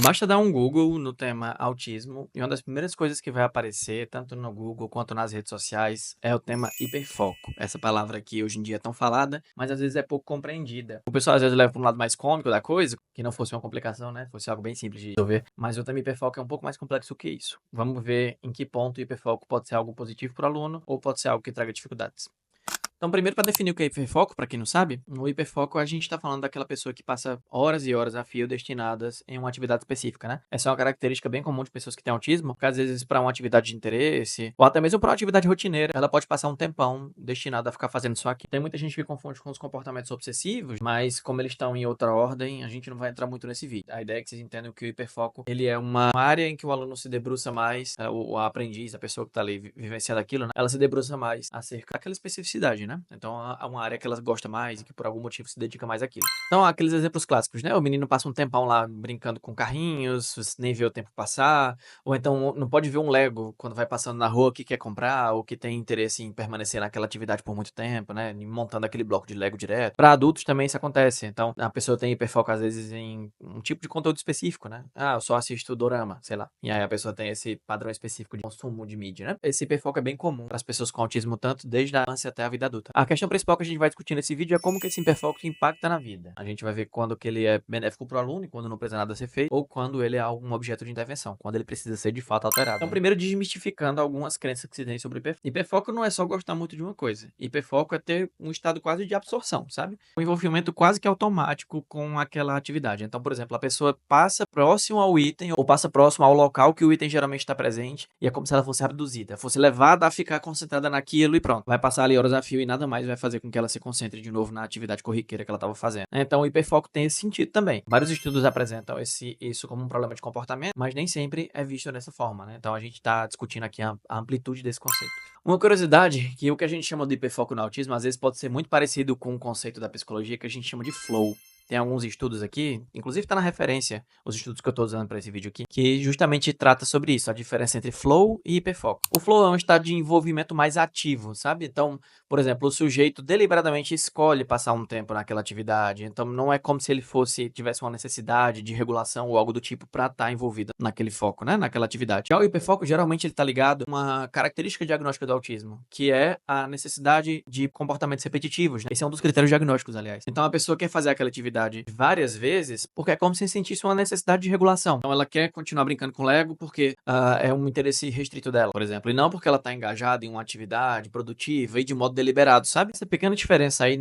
Basta dar um Google no tema autismo e uma das primeiras coisas que vai aparecer, tanto no Google quanto nas redes sociais, é o tema hiperfoco. Essa palavra que hoje em dia é tão falada, mas às vezes é pouco compreendida. O pessoal às vezes leva para um lado mais cômico da coisa, que não fosse uma complicação, né? Fosse algo bem simples de resolver. Mas o tema hiperfoco é um pouco mais complexo que isso. Vamos ver em que ponto o hiperfoco pode ser algo positivo para o aluno ou pode ser algo que traga dificuldades. Então, primeiro, para definir o que é hiperfoco, para quem não sabe, o hiperfoco a gente está falando daquela pessoa que passa horas e horas a fio destinadas em uma atividade específica, né? Essa é uma característica bem comum de pessoas que têm autismo, porque às vezes para uma atividade de interesse, ou até mesmo para uma atividade rotineira, ela pode passar um tempão destinada a ficar fazendo só aquilo. Tem muita gente que confunde com os comportamentos obsessivos, mas como eles estão em outra ordem, a gente não vai entrar muito nesse vídeo. A ideia é que vocês entendam que o hiperfoco, ele é uma área em que o aluno se debruça mais, o aprendiz, a pessoa que está ali vivenciando aquilo, né? Ela se debruça mais acerca daquela especificidade, né? Então, há uma área que ela gosta mais e que por algum motivo se dedica mais àquilo. Então, há aqueles exemplos clássicos, né? O menino passa um tempão lá brincando com carrinhos, nem vê o tempo passar, ou então não pode ver um Lego quando vai passando na rua que quer comprar, ou que tem interesse em permanecer naquela atividade por muito tempo, né? Montando aquele bloco de Lego direto. Para adultos também isso acontece. Então, a pessoa tem hiperfoco às vezes em um tipo de conteúdo específico, né? Ah, eu só assisto dorama, sei lá. E aí a pessoa tem esse padrão específico de consumo de mídia, né? Esse hiperfoco é bem comum para as pessoas com autismo, tanto desde a infância até a vida adulta. A questão principal que a gente vai discutir nesse vídeo é como que esse hiperfoco impacta na vida. A gente vai ver quando que ele é benéfico para o aluno e quando não precisa nada ser feito, ou quando ele é algum objeto de intervenção, quando ele precisa ser de fato alterado. Então, primeiro desmistificando algumas crenças que se tem sobre hiperfoco. Hiperfoco não é só gostar muito de uma coisa. Hiperfoco é ter um estado quase de absorção, sabe? Um envolvimento quase que automático com aquela atividade. Então, por exemplo, a pessoa passa próximo ao item ou passa próximo ao local que o item geralmente está presente e é como se ela fosse abduzida, fosse levada a ficar concentrada naquilo e pronto. Vai passar ali horas a fio e nada mais vai fazer com que ela se concentre de novo na atividade corriqueira que ela estava fazendo. Então, o hiperfoco tem esse sentido também. Vários estudos apresentam isso como um problema de comportamento, mas nem sempre é visto dessa forma, né? Então, a gente está discutindo aqui a amplitude desse conceito. Uma curiosidade, que o que a gente chama de hiperfoco no autismo, às vezes pode ser muito parecido com o conceito da psicologia que a gente chama de flow. Tem alguns estudos aqui, inclusive está na referência, os estudos que eu estou usando para esse vídeo aqui, que justamente trata sobre isso, a diferença entre flow e hiperfoco. O flow é um estado de envolvimento mais ativo, sabe? Então, por exemplo, o sujeito deliberadamente escolhe passar um tempo naquela atividade, então não é como se ele tivesse uma necessidade de regulação ou algo do tipo para estar envolvido naquele foco, né? Naquela atividade. Já o hiperfoco, geralmente ele está ligado a uma característica diagnóstica do autismo, que é a necessidade de comportamentos repetitivos, né? Esse é um dos critérios diagnósticos, aliás. Então, a pessoa quer fazer aquela atividade várias vezes porque é como se sentisse uma necessidade de regulação. Então ela quer continuar brincando com Lego porque é um interesse restrito dela, por exemplo, e não porque ela está engajada em uma atividade produtiva e de modo deliberado, sabe? Essa pequena diferença aí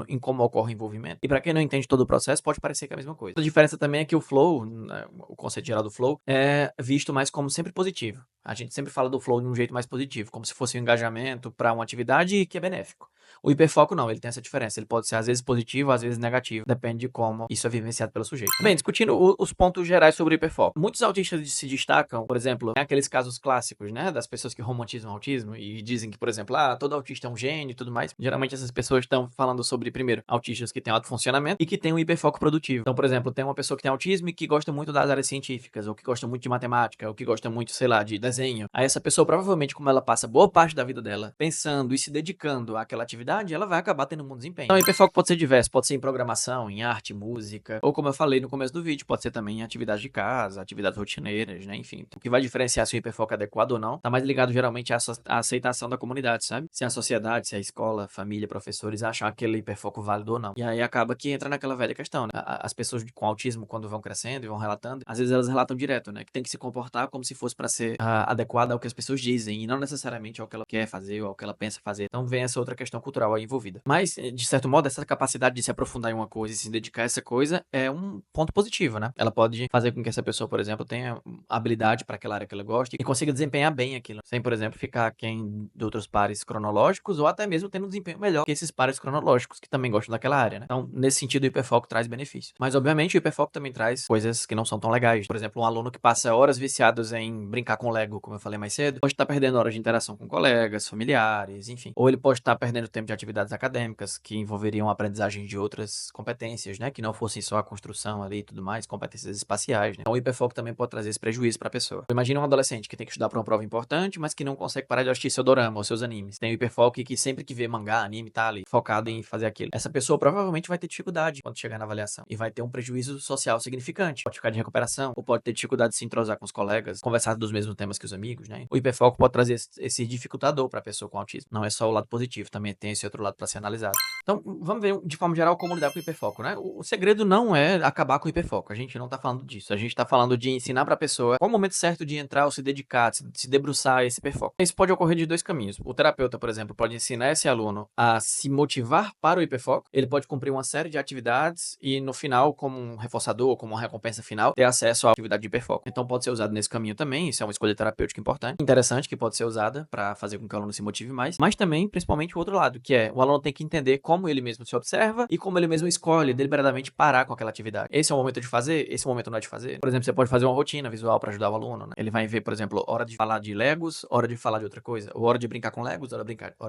em como ocorre o envolvimento. E para quem não entende todo o processo, pode parecer que é a mesma coisa. A diferença também é que o flow, né, o conceito geral do flow, é visto mais como sempre positivo. A gente sempre fala do flow de um jeito mais positivo, como se fosse um engajamento para uma atividade que é benéfico. O hiperfoco não, ele tem essa diferença. Ele pode ser às vezes positivo, às vezes negativo. Depende de como isso é vivenciado pelo sujeito. Bem, discutindo os pontos gerais sobre o hiperfoco. Muitos autistas se destacam, por exemplo, tem aqueles casos clássicos, né, das pessoas que romantizam o autismo e dizem que, por exemplo, todo autista é um gênio e tudo mais. Geralmente essas pessoas estão falando sobre, primeiro, autistas que têm alto funcionamento e que têm um hiperfoco produtivo. Então, por exemplo, tem uma pessoa que tem autismo e que gosta muito das áreas científicas, ou que gosta muito de matemática, ou que gosta muito, sei lá, de desenho. Aí essa pessoa, provavelmente, como ela passa boa parte da vida dela pensando e se dedicando àquela atividade, ela vai acabar tendo um bom desempenho. Então, o hiperfoco pode ser diverso, pode ser em programação, em arte, música, ou como eu falei no começo do vídeo, pode ser também em atividades de casa, atividades rotineiras, né, enfim. O que vai diferenciar se o hiperfoco é adequado ou não, tá mais ligado geralmente à aceitação da comunidade, sabe? Se a sociedade, se a escola, família, professores acham aquele hiperfoco válido ou não. E aí acaba que entra naquela velha questão, né? As pessoas com autismo, quando vão crescendo e vão relatando, às vezes elas relatam direto, né, que tem que se comportar como se fosse para ser adequada ao que as pessoas dizem, e não necessariamente ao que ela quer fazer ou ao que ela pensa fazer. Então vem essa outra questão cultural aí envolvida. Mas, de certo modo, essa capacidade de se aprofundar em uma coisa e se dedicar a essa coisa é um ponto positivo, né? Ela pode fazer com que essa pessoa, por exemplo, tenha habilidade para aquela área que ela gosta e consiga desempenhar bem aquilo, sem, por exemplo, ficar aquém de outros pares cronológicos ou até mesmo tendo um desempenho melhor que esses pares cronológicos que também gostam daquela área, né? Então, nesse sentido, o hiperfoco traz benefícios. Mas, obviamente, o hiperfoco também traz coisas que não são tão legais. Por exemplo, um aluno que passa horas viciados em brincar com Lego, como eu falei mais cedo, pode estar perdendo horas de interação com colegas, familiares, enfim. Ou ele pode estar perdendo tempo de atividades acadêmicas, que envolveriam a aprendizagem de outras competências, né, que não fossem só a construção ali e tudo mais, competências espaciais, né. Então o hiperfoco também pode trazer esse prejuízo para a pessoa. Imagina um adolescente que tem que estudar para uma prova importante, mas que não consegue parar de assistir seu dorama ou seus animes. Tem o hiperfoco e que sempre que vê mangá, anime, tá ali focado em fazer aquilo. Essa pessoa provavelmente vai ter dificuldade quando chegar na avaliação e vai ter um prejuízo social significante. Pode ficar de recuperação, ou pode ter dificuldade de se entrosar com os colegas, conversar dos mesmos temas que os amigos, né? O hiperfoco pode trazer esse dificultador para a pessoa com autismo. Não é só o lado positivo, também tem esse outro lado para ser analisado. Então, vamos ver de forma geral como lidar com o hiperfoco, né? O segredo não é acabar com o hiperfoco. A gente não tá falando disso. A gente tá falando de ensinar pra pessoa qual o momento certo de entrar ou se dedicar, se debruçar a esse hiperfoco. Isso pode ocorrer de dois caminhos. O terapeuta, por exemplo, pode ensinar esse aluno a se motivar para o hiperfoco. Ele pode cumprir uma série de atividades e, no final, como um reforçador, como uma recompensa final, ter acesso à atividade de hiperfoco. Então, pode ser usado nesse caminho também. Isso é uma escolha terapêutica importante, interessante, que pode ser usada para fazer com que o aluno se motive mais. Mas também, principalmente, o outro lado, que é o aluno tem que entender como ele mesmo se observa e como ele mesmo escolhe deliberadamente parar com aquela atividade. Esse é o momento de fazer, esse momento não é de fazer. Por exemplo, você pode fazer uma rotina visual para ajudar o aluno, né? Ele vai ver, por exemplo, hora de falar de Legos, hora de falar de outra coisa, ou hora de brincar com Legos, hora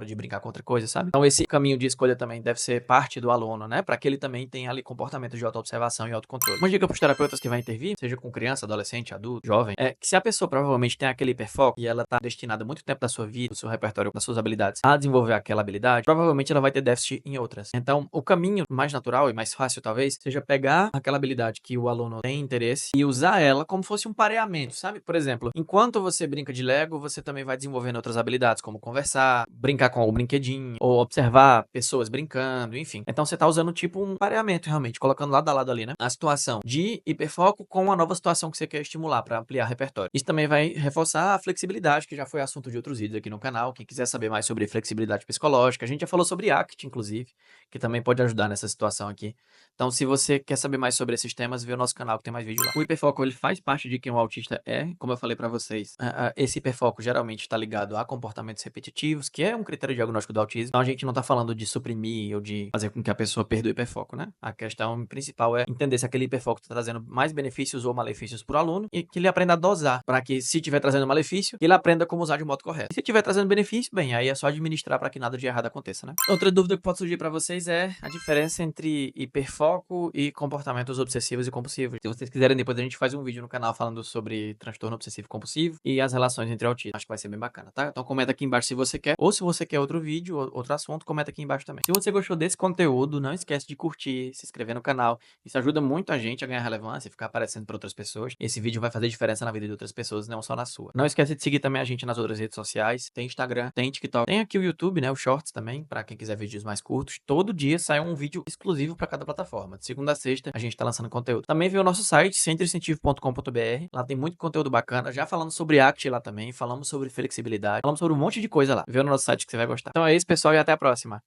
de brincar com outra coisa, sabe? Então esse caminho de escolha também deve ser parte do aluno, né? Para que ele também tenha ali comportamentos de autoobservação e autocontrole. Uma dica para os terapeutas que vai intervir, seja com criança, adolescente, adulto, jovem, é que se a pessoa provavelmente tem aquele hiperfoco e ela tá destinada muito tempo da sua vida, do seu repertório, das suas habilidades, a desenvolver aquela habilidade, provavelmente ela vai ter déficit em outras. Então, o caminho mais natural e mais fácil, talvez, seja pegar aquela habilidade que o aluno tem interesse e usar ela como fosse um pareamento, sabe? Por exemplo, enquanto você brinca de Lego, você também vai desenvolvendo outras habilidades, como conversar, brincar com o brinquedinho, ou observar pessoas brincando, enfim. Então, você tá usando tipo um pareamento, realmente, colocando lado a lado ali, né? A situação de hiperfoco com a nova situação que você quer estimular para ampliar repertório. Isso também vai reforçar a flexibilidade, que já foi assunto de outros vídeos aqui no canal. Quem quiser saber mais sobre flexibilidade psicológica, a gente já falou sobre ACT, inclusive, que também pode ajudar nessa situação aqui. Então, se você quer saber mais sobre esses temas, vê o nosso canal que tem mais vídeo lá. O hiperfoco, ele faz parte de quem o autista é, como eu falei pra vocês. Esse hiperfoco geralmente está ligado a comportamentos repetitivos, que é um critério diagnóstico do autismo. Então, a gente não tá falando de suprimir ou de fazer com que a pessoa perda o hiperfoco, né? A questão principal é entender se aquele hiperfoco está trazendo mais benefícios ou malefícios pro aluno e que ele aprenda a dosar, para que se estiver trazendo malefício, ele aprenda como usar de modo correto. E se estiver trazendo benefício, bem, aí é só administrar para que nada de errado aconteça, né? Outra dúvida que pode surgir para vocês é a diferença entre hiperfoco e comportamentos obsessivos e compulsivos. Se vocês quiserem, depois a gente faz um vídeo no canal falando sobre transtorno obsessivo compulsivo e as relações entre autismo. Acho que vai ser bem bacana, tá? Então comenta aqui embaixo se você quer, ou se você quer outro vídeo, outro assunto, comenta aqui embaixo também. Se você gostou desse conteúdo, não esquece de curtir, se inscrever no canal. Isso ajuda muito a gente a ganhar relevância e ficar aparecendo para outras pessoas. Esse vídeo vai fazer diferença na vida de outras pessoas, não só na sua. Não esquece de seguir também a gente nas outras redes sociais. Tem Instagram, tem TikTok, tem aqui o YouTube, né? O Shorts também, para quem quiser vídeos mais curtos. Todo dia sai um vídeo exclusivo para cada plataforma. De segunda a sexta, a gente tá lançando conteúdo. Também vê o nosso site, centroincentivo.com.br. Lá tem muito conteúdo bacana. Já falando sobre ACT lá também, falamos sobre flexibilidade, falamos sobre um monte de coisa lá. Vê no nosso site que você vai gostar. Então é isso, pessoal, e até a próxima.